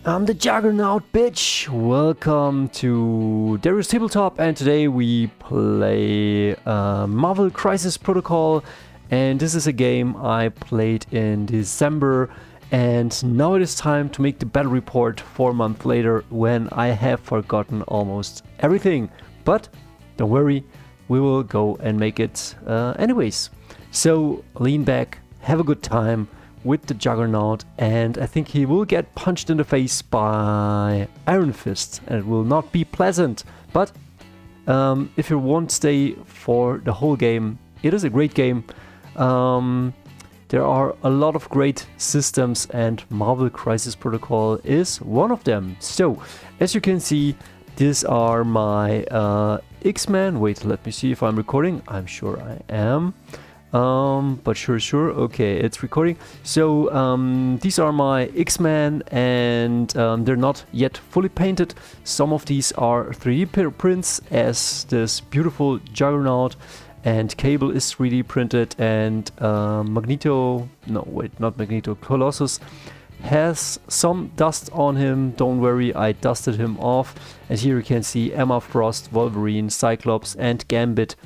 I'm the Juggernaut, bitch! Welcome to Darius Tabletop, and today we play Marvel Crisis Protocol, and this is a game I played in December, and now it is time to make the battle report 4 months later when I have forgotten almost everything. But don't worry, we will go and make it anyways. So lean back, have a good time with the Juggernaut, and I think he will get punched in the face by Iron Fist, and it will not be pleasant. But if you won't stay for the whole game, it is a great game. There are a lot of great systems, and Marvel Crisis Protocol is one of them. So, as you can see, these are my X-Men. Wait, let me see if I'm recording. I'm sure I am. But sure, okay, it's recording. So these are my X-Men, and they're not yet fully painted. Some of these are 3D prints, as this beautiful Juggernaut, and Cable is 3D printed, and Colossus has some dust on him. Don't worry, I dusted him off. And here you can see Emma Frost, Wolverine, Cyclops, and Gambit.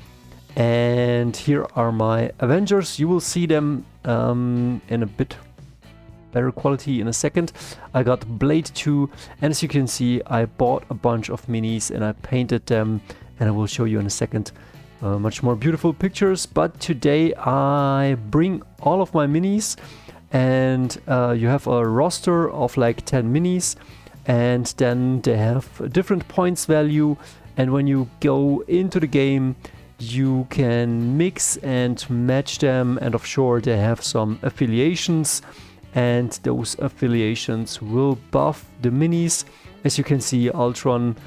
And here are my Avengers. You will see them in a bit better quality in a second. I got Blade 2, and as you can see, I bought a bunch of minis and I painted them, and I will show you in a second much more beautiful pictures. But today I bring all of my minis, and you have a roster of like 10 minis, and then they have a different points value, and when you go into the game you can mix and match them, and offshore they have some affiliations, and those affiliations will buff the minis. As you can see, Ultron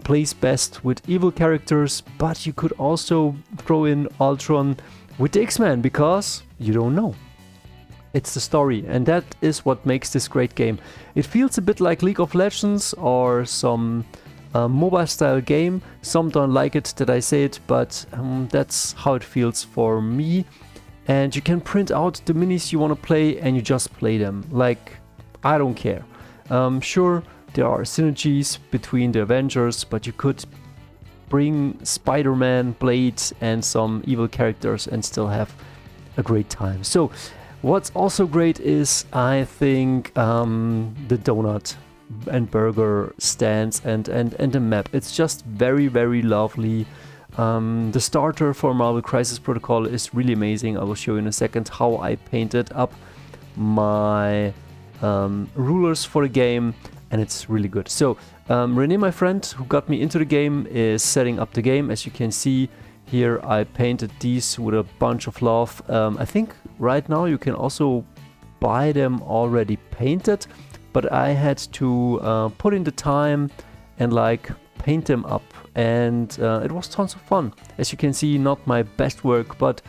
plays best with evil characters, but you could also throw in Ultron with the X-Men, because you don't know. It's the story, and that is what makes this great game. It feels a bit like League of Legends or some mobile style game. Some don't like it that I say it, but that's how it feels for me. And you can print out the minis you want to play, and you just play them. Like, I don't care. Sure, there are synergies between the Avengers, but you could bring Spider-Man, Blade, and some evil characters and still have a great time. So what's also great is, I think, the donut and burger stands and the map. It's just very, very lovely. The starter for Marvel Crisis Protocol is really amazing. I will show you in a second how I painted up my rulers for the game, and it's really good. So Renee, my friend who got me into the game, is setting up the game. As you can see here, I painted these with a bunch of love. I think right now you can also buy them already painted, but I had to put in the time and like paint them up, and it was tons of fun. As you can see, not my best work, but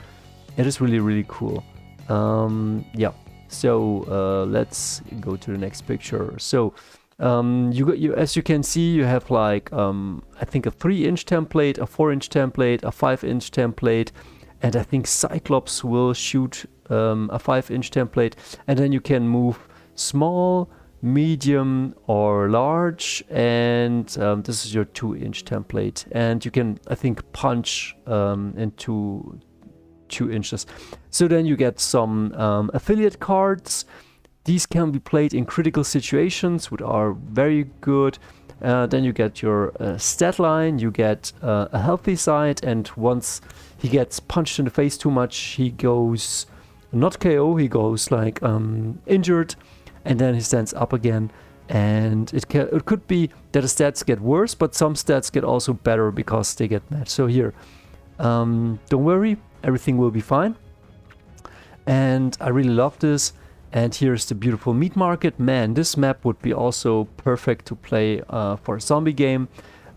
it is really, really cool. Yeah, so let's go to the next picture. So as you can see, you have like I think a 3-inch template, a 4-inch template, a 5-inch template, and I think Cyclops will shoot a 5-inch template, and then you can move small, medium, or large, and this is your 2-inch template, and you can, I think, punch into 2 inches. So then you get some affiliate cards. These can be played in critical situations, which are very good. Then you get your stat line, you get a healthy side, and once he gets punched in the face too much, he goes not KO, he goes like injured, and then he stands up again. And it could be that the stats get worse, but some stats get also better because they get matched. So here, don't worry, everything will be fine. And I really love this. And here's the beautiful meat market. Man, this map would be also perfect to play for a zombie game.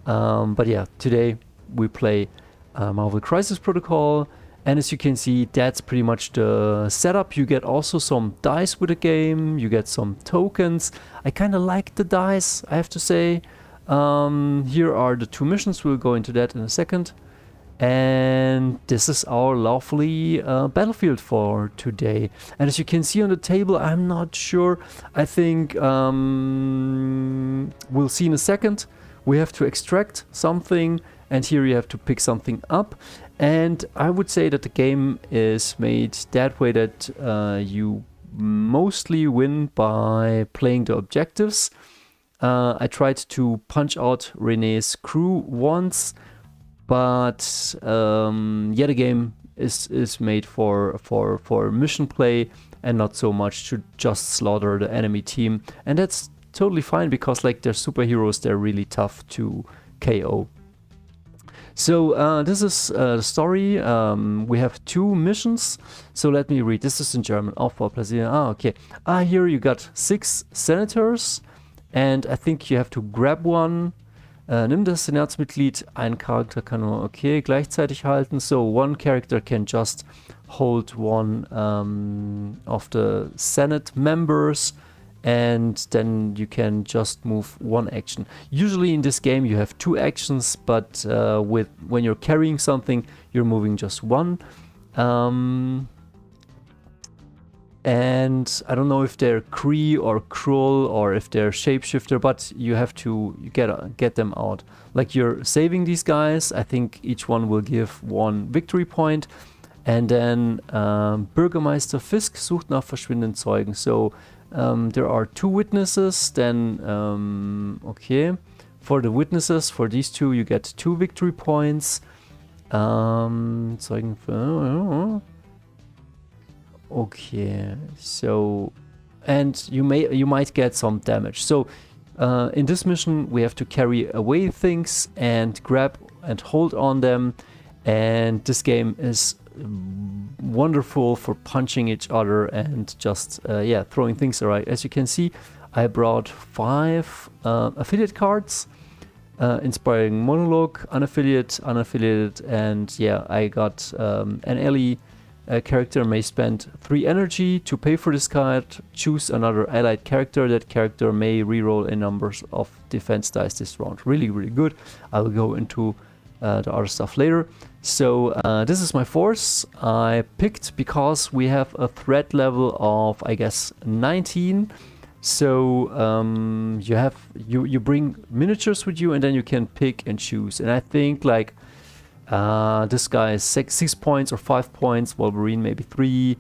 But yeah, today we play Marvel Crisis Protocol. And as you can see, that's pretty much the setup. You get also some dice with the game. You get some tokens. I kind of like the dice, I have to say. Here are the 2 missions. We'll go into that in a second. And this is our lovely battlefield for today. And as you can see on the table, I'm not sure. I think we'll see in a second. We have to extract something, and here you have to pick something up. And I would say that the game is made that way that you mostly win by playing the objectives. I tried to punch out Renee's crew once, but the game is made for mission play and not so much to just slaughter the enemy team, and that's totally fine because like they're superheroes, they're really tough to KO. So this is the story. We have 2 missions. So let me read. This is in German. Okay. Here you got 6 senators, and I think you have to grab one. Nimm das Senatsmitglied. Ein Charakter kann nur gleichzeitig halten. So one character can just hold one of the Senate members, and then you can just move one action. Usually in this game you have 2 actions, but when you're carrying something, you're moving just one. And I don't know if they're Kree or Krull or if they're Shapeshifter, but you have to get them out. Like you're saving these guys. I think each one will give 1 victory point. And then Bürgermeister Fisk sucht nach verschwindenden Zeugen. So there are 2 witnesses. Then for the witnesses, for these 2, you get 2 victory points. Zeugen für okay, so and you might get some damage. So in this mission we have to carry away things and grab and hold on them, and this game is wonderful for punching each other and just throwing things around. As you can see, I brought 5 affiliate cards, inspiring monologue, unaffiliated, and I got an ally. A character may spend 3 energy to pay for this card, choose another allied character. That character may reroll a number of defense dice this round. Really, really good. I will go into the other stuff later. So this is my force. I picked because we have a threat level of, I guess, 19. So you bring miniatures with you, and then you can pick and choose. And I think like this guy is 6 points or 5 points. Wolverine maybe 3,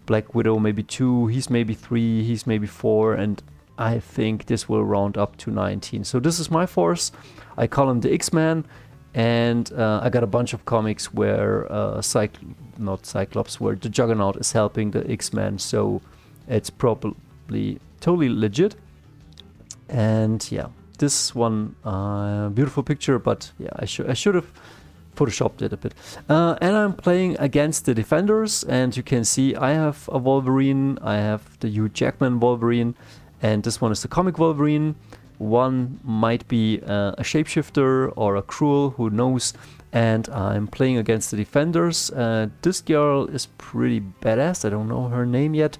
Black Widow maybe 2, he's maybe 3, he's maybe 4, and I think this will round up to 19. So this is my force. I call him the X-Man, and I got a bunch of comics where not Cyclops, where the Juggernaut is helping the X-Men, so it's probably totally legit. And this one beautiful picture, but I should have photoshopped it a bit. And I'm playing against the defenders, and you can see I have a Wolverine, I have the Hugh Jackman Wolverine, and this one is the comic Wolverine. One might be a shapeshifter or a Krull, who knows, and I'm playing against the defenders. This girl is pretty badass, I don't know her name yet.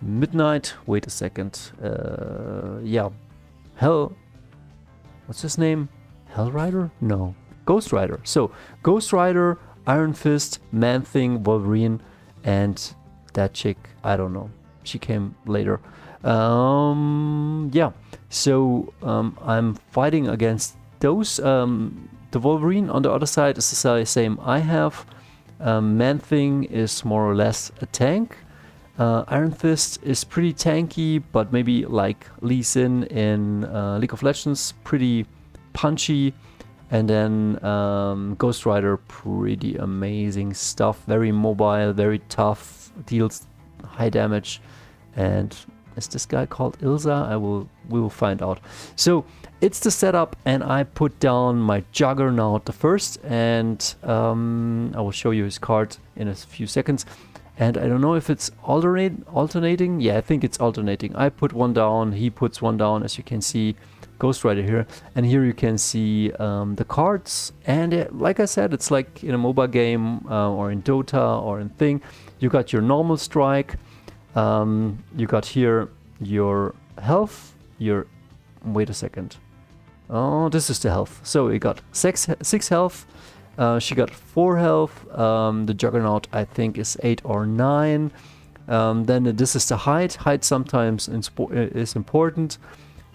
Midnight, wait a second, what's his name? Hellrider? No. Ghost Rider. So, Ghost Rider, Iron Fist, Man-Thing, Wolverine, and that chick, I don't know. She came later. So, I'm fighting against those. The Wolverine on the other side is the same I have. Man-Thing is more or less a tank. Iron Fist is pretty tanky, but maybe like Lee Sin in League of Legends, pretty punchy. And then Ghost Rider, pretty amazing stuff, very mobile, very tough, deals high damage. And is this guy called Ilsa? We will find out. So it's the setup, and I put down my Juggernaut the first, and I will show you his card in a few seconds. And I don't know if it's alternating. Yeah, I think it's alternating. I put one down, he puts one down, as you can see. Ghost Rider here, and here you can see the cards, and like I said, it's like in a MOBA game or in Dota or in Thing. You got your normal strike, you got here your health, wait a second, Oh, this is the health. So we got 6 health. She got 4 health. The Juggernaut, I think, is 8 or 9. Then this is the height. Height sometimes is important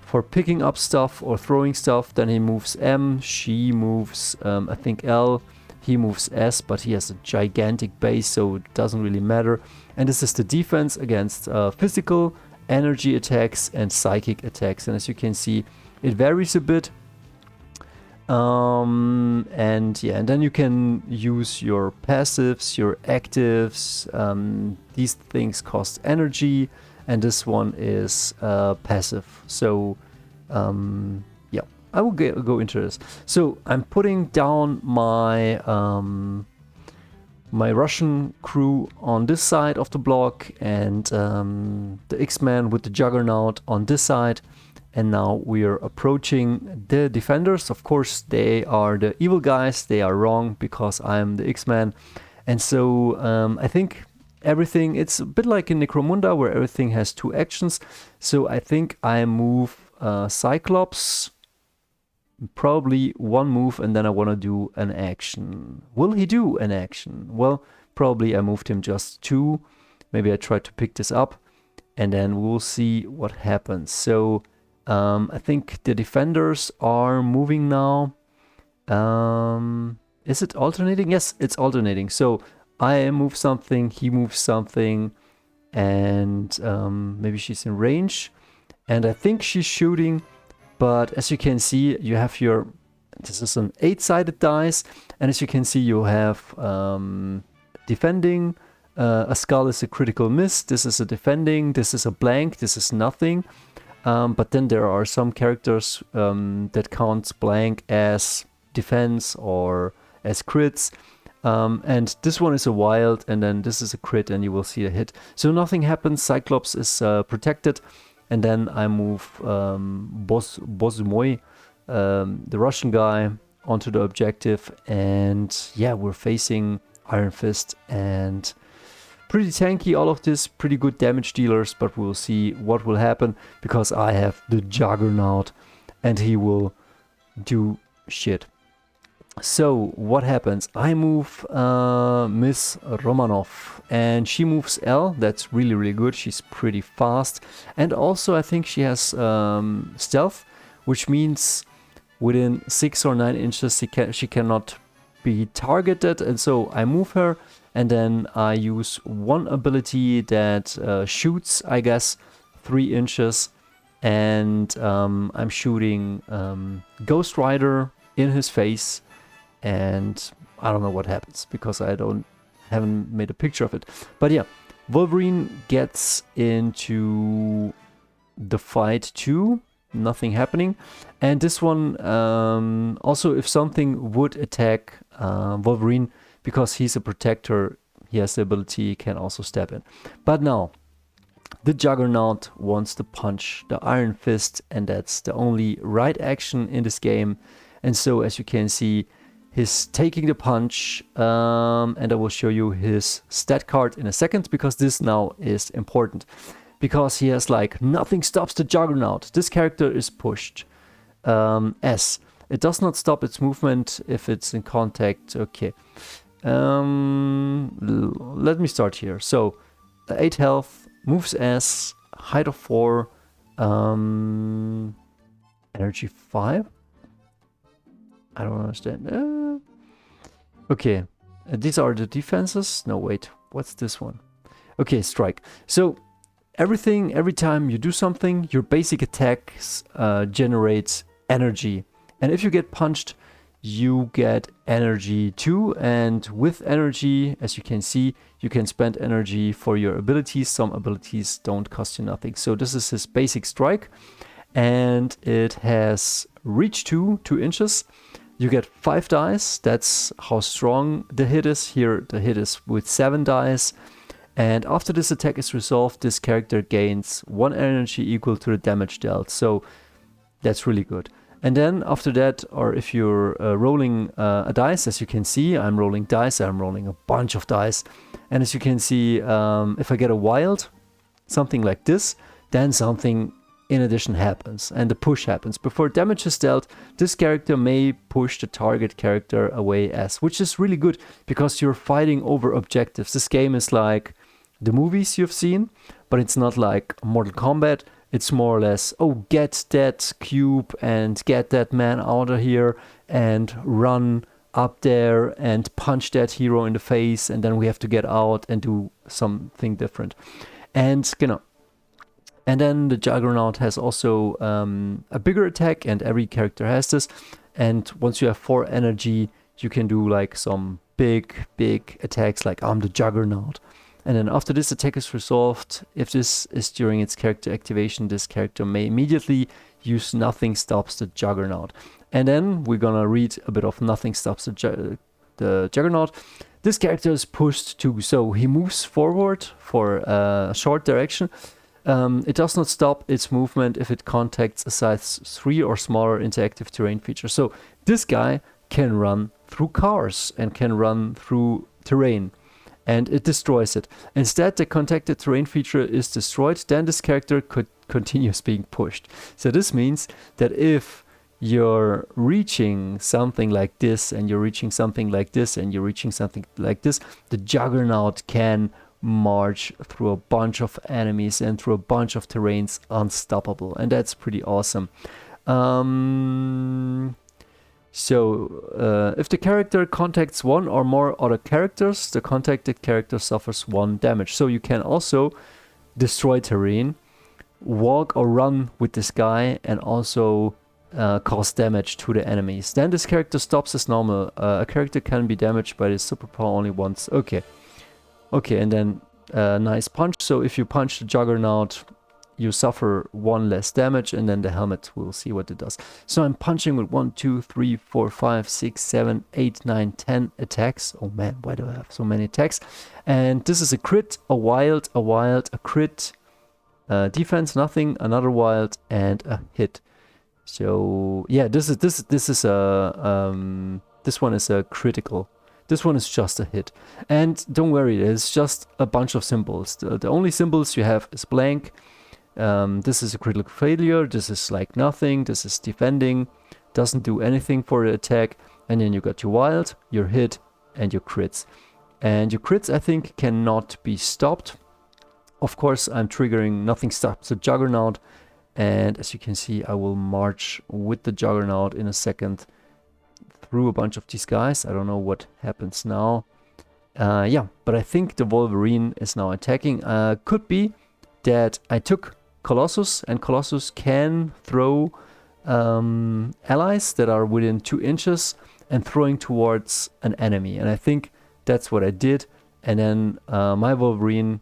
for picking up stuff or throwing stuff. Then he moves M. She moves, I think, L. He moves S, but he has a gigantic base, so it doesn't really matter. And this is the defense against physical, energy attacks, and psychic attacks. And as you can see, it varies a bit. And yeah, and then you can use your passives, your actives. These things cost energy, and this one is passive. So yeah, I will go into this. So I'm putting down my my Russian crew on this side of the block, and the X-Men with the Juggernaut on this side. And now we are approaching the defenders. Of course, they are the evil guys. They are wrong because I'm the X-Man. And so I think everything, it's a bit like in Necromunda where everything has 2 actions. So I think I move Cyclops, probably 1 move, and then I want to do an action. Will he do an action? Well, probably I moved him just 2. Maybe I try to pick this up, and then we'll see what happens. So I think the defenders are moving now. Is it alternating? Yes, it's alternating. So I move something, he moves something, and maybe she's in range. And I think she's shooting, but as you can see, you have your, this is an 8-sided dice, and as you can see, you have defending. A skull is a critical miss, this is a defending, this is a blank, this is nothing. But then there are some characters that counts blank as defense or as crits. And this one is a wild, and then this is a crit, and you will see a hit. So nothing happens, Cyclops is protected. And then I move Bozumoy, the Russian guy, onto the objective. And yeah, we're facing Iron Fist, and pretty tanky, all of this, pretty good damage dealers, but we'll see what will happen because I have the Juggernaut and he will do shit. So what happens? I move Miss Romanov, and she moves L. That's really, really good. She's pretty fast, and also I think she has stealth, which means within 6 or 9 inches she cannot be targeted, and so I move her. And then I use one ability that shoots, I guess, 3 inches. And I'm shooting Ghost Rider in his face. And I don't know what happens because I haven't made a picture of it. But yeah, Wolverine gets into the fight too. Nothing happening. And this one, also if something would attack Wolverine, because he's a protector, he has the ability, he can also step in. But now, the Juggernaut wants to punch the Iron Fist, and that's the only right action in this game. And so, as you can see, he's taking the punch, and I will show you his stat card in a second, because this now is important. Because he has like, nothing stops the Juggernaut. This character is pushed. S. It does not stop its movement if it's in contact. Okay. Let me start here. So 8 health, moves S, height of 4, energy 5. I don't understand. Okay, these are the defenses. No, wait, what's this one? Okay, strike. So every time you do something, your basic attacks generates energy, and if you get punched, you get energy too. And with energy, as you can see, you can spend energy for your abilities. Some abilities don't cost you nothing. So this is his basic strike, and it has reach 2 inches. You get 5 dice. That's how strong the hit is. Here the hit is with 7 dice. And after this attack is resolved, this character gains 1 energy equal to the damage dealt. So that's really good. And then after that, or if you're rolling a dice, as you can see, I'm rolling dice, I'm rolling a bunch of dice. And as you can see, if I get a wild, something like this, then something in addition happens, and the push happens. Before damage is dealt, this character may push the target character away which is really good because you're fighting over objectives. This game is like the movies you've seen, but it's not like Mortal Kombat. It's more or less, oh, get that cube and get that man out of here and run up there and punch that hero in the face, and then we have to get out and do something different. And, you know, and then the Juggernaut has also a bigger attack, and every character has this. And once you have 4 energy, you can do like some big attacks like I'm the Juggernaut. And then after this attack is resolved, if this is during its character activation, this character may immediately use Nothing Stops the Juggernaut. And then we're gonna read a bit of Nothing Stops the Juggernaut. This character is pushed too, so he moves forward for a short direction. It does not stop its movement if it contacts a size 3 or smaller interactive terrain feature. So this guy can run through cars and can run through terrain, and it destroys it. Instead, the contacted terrain feature is destroyed, then this character continues being pushed. So this means that if you're reaching something like this, and you're reaching something like this, and you're reaching something like this, the Juggernaut can march through a bunch of enemies and through a bunch of terrains unstoppable, and that's pretty awesome. So if the character contacts one or more other characters, the contacted character suffers 1 damage. So you can also destroy terrain, walk or run with this guy, and also cause damage to the enemies. Then this character stops as normal. A character can be damaged by this superpower only once. Okay, and then nice punch. So if you punch the Juggernaut, you suffer 1 less damage, and then the helmet, we'll see what it does. So I'm punching with 1, 2, 3, 4, 5, 6, 7, 8, 9, 10 attacks. Oh man, why do I have so many attacks? And this is a crit, a wild, a crit, defense, nothing, another wild, and a hit. So yeah, this one is a critical. This one is just a hit. And don't worry, it's just a bunch of symbols. The only symbols you have is blank. This is a critical failure. This is like nothing. This is defending. Doesn't do anything for the attack. And then you got your wild, your hit, and your crits. And your crits, I think, cannot be stopped. Of course, I'm triggering Nothing Stops the Juggernaut. And as you can see, I will march with the Juggernaut in a second through a bunch of these guys. I don't know what happens now. Yeah, but I think the Wolverine is now attacking. Could be that I took Colossus, and Colossus can throw allies that are within 2 inches and throwing towards an enemy. And I think that's what I did. And then my Wolverine,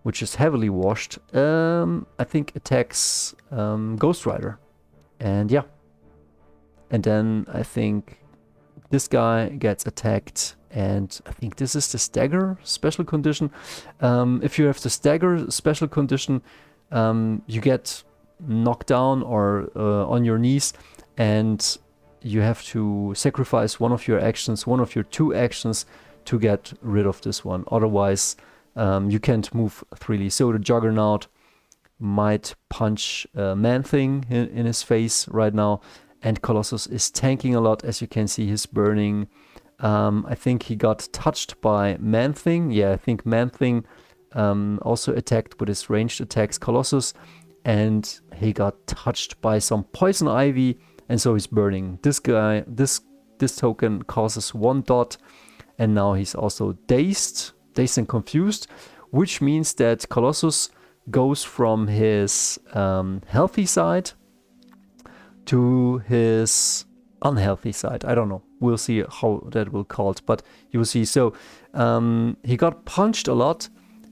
which is heavily washed, I think attacks Ghost Rider. And yeah. And then I think this guy gets attacked, and I think this is the stagger special condition. If you have the stagger special condition, you get knocked down or on your knees, and you have to sacrifice one of your actions, one of your 2 actions, to get rid of this one. Otherwise, you can't move freely. So the Juggernaut might punch Man-Thing in his face right now. And Colossus is tanking a lot. As you can see, he's burning. I think he got touched by Man-Thing. Yeah, I think Man-Thing also attacked with his ranged attacks Colossus. And he got touched by some poison ivy. And so he's burning. This guy, this token causes 1 dot. And now he's also dazed and confused. Which means that Colossus goes from his healthy side to his unhealthy side. I don't know. We'll see how that will called, but you will see. So he got punched a lot,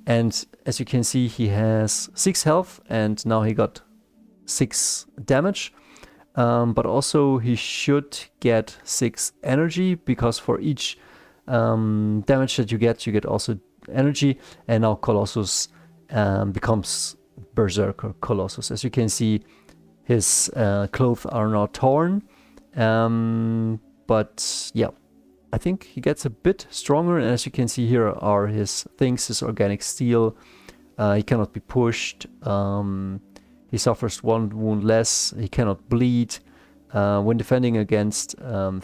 and as you can see, he has 6 health, and now he got 6 damage. But also he should get 6 energy, because for each damage that you get also energy. And now Colossus becomes Berserker Colossus. As you can see, his clothes are now torn, but yeah, I think he gets a bit stronger. And as you can see, here are his things, his organic steel. He cannot be pushed. He suffers 1 wound less. He cannot bleed. When defending against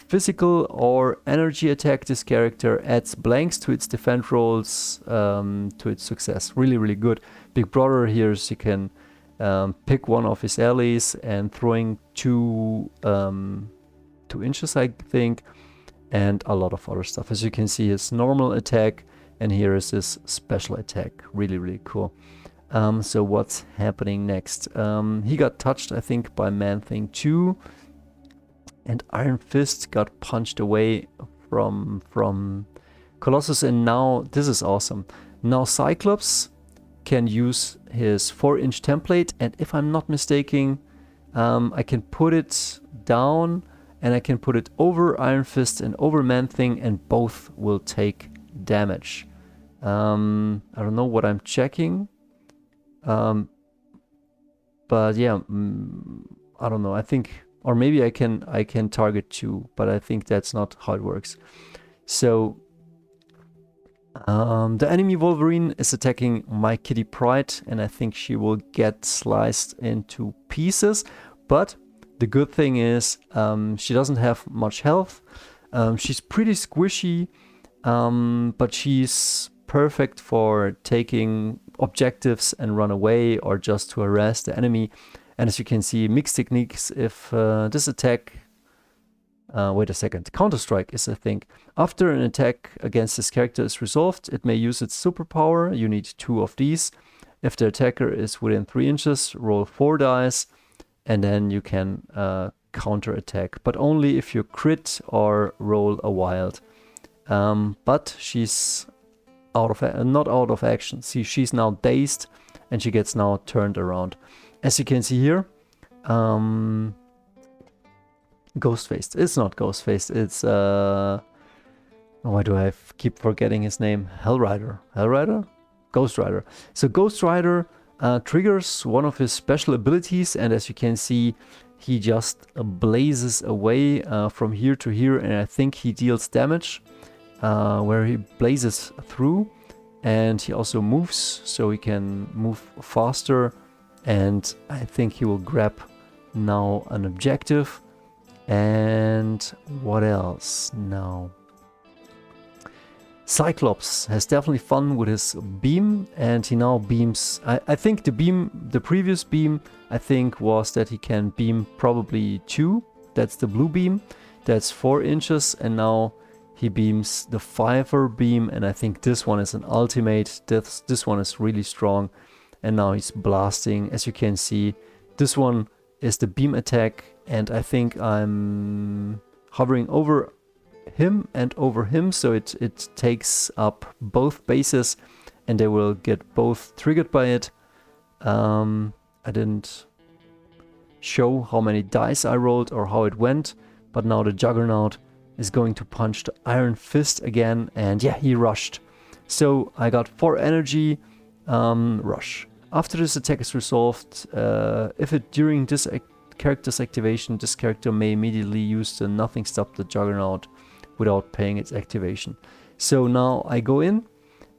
physical or energy attack, this character adds blanks to its defense rolls to its success. Really, really good. Big Brother here, so you can pick one of his allies and throwing 2 inches, I think, and a lot of other stuff. As you can see, his normal attack, and here is his special attack. Really, really cool. So what's happening next? He got touched, I think, by Man-Thing 2. And Iron Fist got punched away from Colossus, and now this is awesome. Now Cyclops can use his 4-inch template, and if I'm not mistaken, I can put it down and I can put it over Iron Fist and over Man-Thing, and both will take damage. I don't know what I'm checking, but yeah, I don't know. I think. Or maybe I can target 2, but I think that's not how it works. So the enemy Wolverine is attacking my Kitty Pryde, and I think she will get sliced into pieces. But the good thing is she doesn't have much health. She's pretty squishy, but she's perfect for taking objectives and run away, or just to harass the enemy. And as you can see, mixed techniques, if this attack, wait a second, Counter-Strike is a thing. After an attack against this character is resolved, it may use its superpower. You need 2 of these. If the attacker is within 3 inches, roll 4 dice, and then you can counter-attack. But only if you crit or roll a wild. But she's not out of action. See, she's now dazed, and she gets now turned around. As you can see here, Ghostface. It's not Ghostface. It's why do I keep forgetting his name? Hellrider. Ghost Rider. So Ghost Rider triggers one of his special abilities, and as you can see, he just blazes away from here to here, and I think he deals damage where he blazes through, and he also moves, so he can move faster. And I think he will grab now an objective. And what else now? Cyclops has definitely fun with his beam, and he now beams. I think the previous beam, I think, was that he can beam probably 2. That's the blue beam. That's 4 inches, and now he beams the 5er beam, and I think this one is an ultimate. This one is really strong. And now he's blasting. As you can see, this one is the beam attack, and I think I'm hovering over him and over him, so it takes up both bases, and they will get both triggered by it. I didn't show how many dice I rolled or how it went, but now the Juggernaut is going to punch the Iron Fist again, and yeah, he rushed. So I got 4 energy, rush. After this attack is resolved, if it during this character's activation, this character may immediately use the Nothing Stop the Juggernaut without paying its activation. So now I go in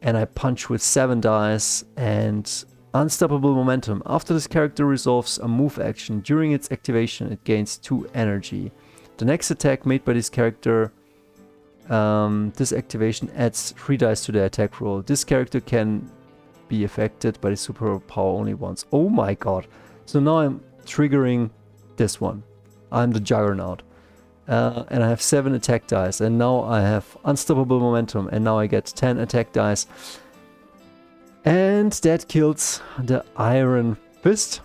and I punch with 7 dice and Unstoppable Momentum. After this character resolves a move action, during its activation it gains 2 energy. The next attack made by this character, this activation adds 3 dice to the attack roll. This character can be affected by the superpower only once. Oh my god. So now I'm triggering this one. I'm the Juggernaut. And I have 7 attack dice. And now I have Unstoppable Momentum. And now I get 10 attack dice. And that kills the Iron Fist.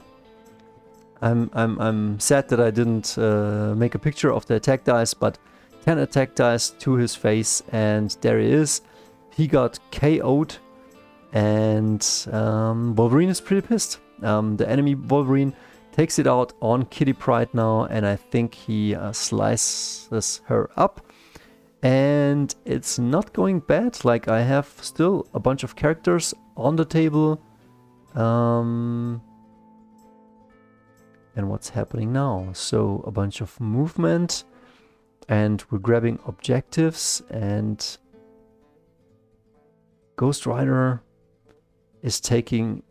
I'm sad that I didn't make a picture of the attack dice, but 10 attack dice to his face, and there he is. He got KO'd. And Wolverine is pretty pissed. The enemy Wolverine takes it out on Kitty Pryde now, and I think he slices her up. And it's not going bad. Like, I have still a bunch of characters on the table. And what's happening now? So a bunch of movement, and we're grabbing objectives, and Ghost Rider is taking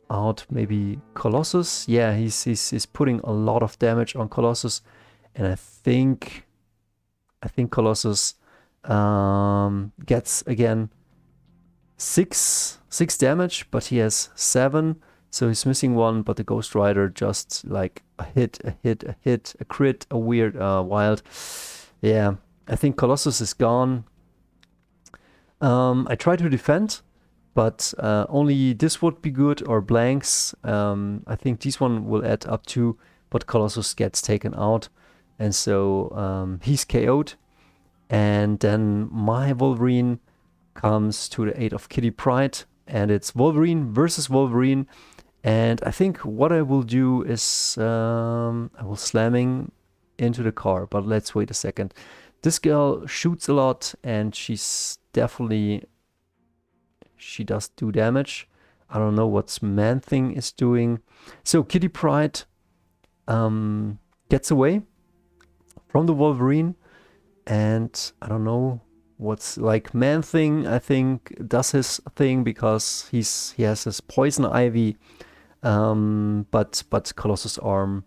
out maybe Colossus. Yeah, he's putting a lot of damage on Colossus, and I think Colossus gets again six damage, but he has 7, so he's missing 1. But the Ghost Rider just like a hit, a crit, a weird wild. Yeah, I think Colossus is gone. I try to defend, but only this would be good, or blanks. I think this one will add up to, but Colossus gets taken out, and so he's KO'd. And then my Wolverine comes to the aid of Kitty Pryde, and it's Wolverine versus Wolverine. And I think what I will do is I will slamming into the car, but let's wait a second. This girl shoots a lot, and she's definitely, she does do damage. I don't know what Man-Thing is doing. So Kitty Pryde gets away from the Wolverine, and I don't know what's like Man-Thing, I think, does his thing because he has his poison ivy, but Colossus arm,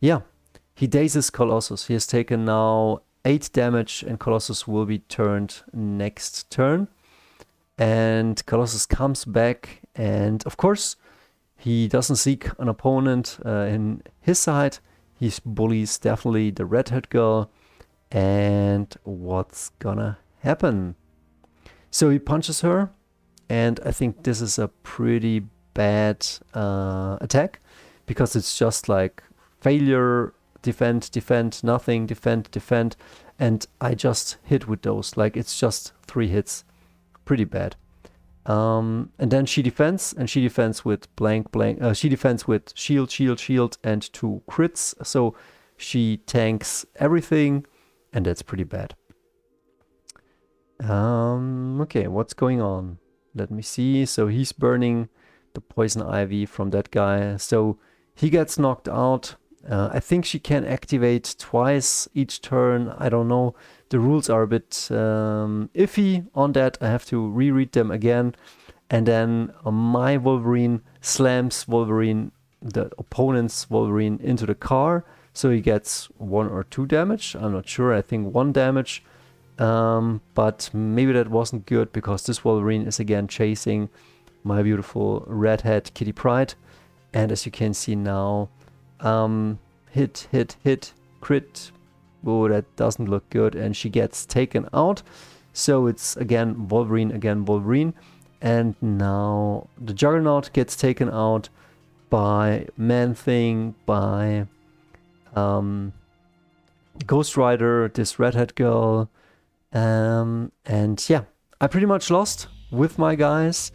yeah, he dazes Colossus. He has taken now 8 damage, and Colossus will be turned next turn. And Colossus comes back, and of course he doesn't seek an opponent in his side. He bullies definitely the redhead girl. And what's gonna happen? So he punches her, and I think this is a pretty bad attack, because it's just like failure, defend, nothing, defend, and I just hit with those. Like, it's just 3 hits. Pretty bad. And then she defends, and she defends with blank. She defends with shield, and 2 crits. So she tanks everything, and that's pretty bad. Okay, what's going on? Let me see. So he's burning the poison ivy from that guy. So he gets knocked out. I think she can activate twice each turn. I don't know. The rules are a bit iffy on that. I have to reread them again. And then my Wolverine slams the opponent's Wolverine into the car. So he gets 1 or 2 damage. I'm not sure. I think 1 damage. But maybe that wasn't good, because this Wolverine is again chasing my beautiful redhead Kitty Pryde. And as you can see now, hit, crit. Oh, that doesn't look good. And she gets taken out. So it's again Wolverine. And now the Juggernaut gets taken out by Man-Thing, by Ghost Rider, this redhead girl. And yeah, I pretty much lost with my guys.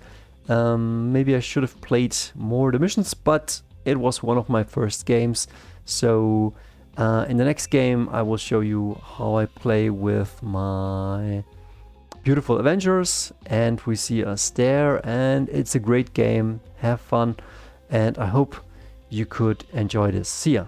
Maybe I should have played more the missions, but it was one of my first games. So in the next game, I will show you how I play with my beautiful Avengers, and we see us there, and it's a great game. Have fun, and I hope you could enjoy this. See ya.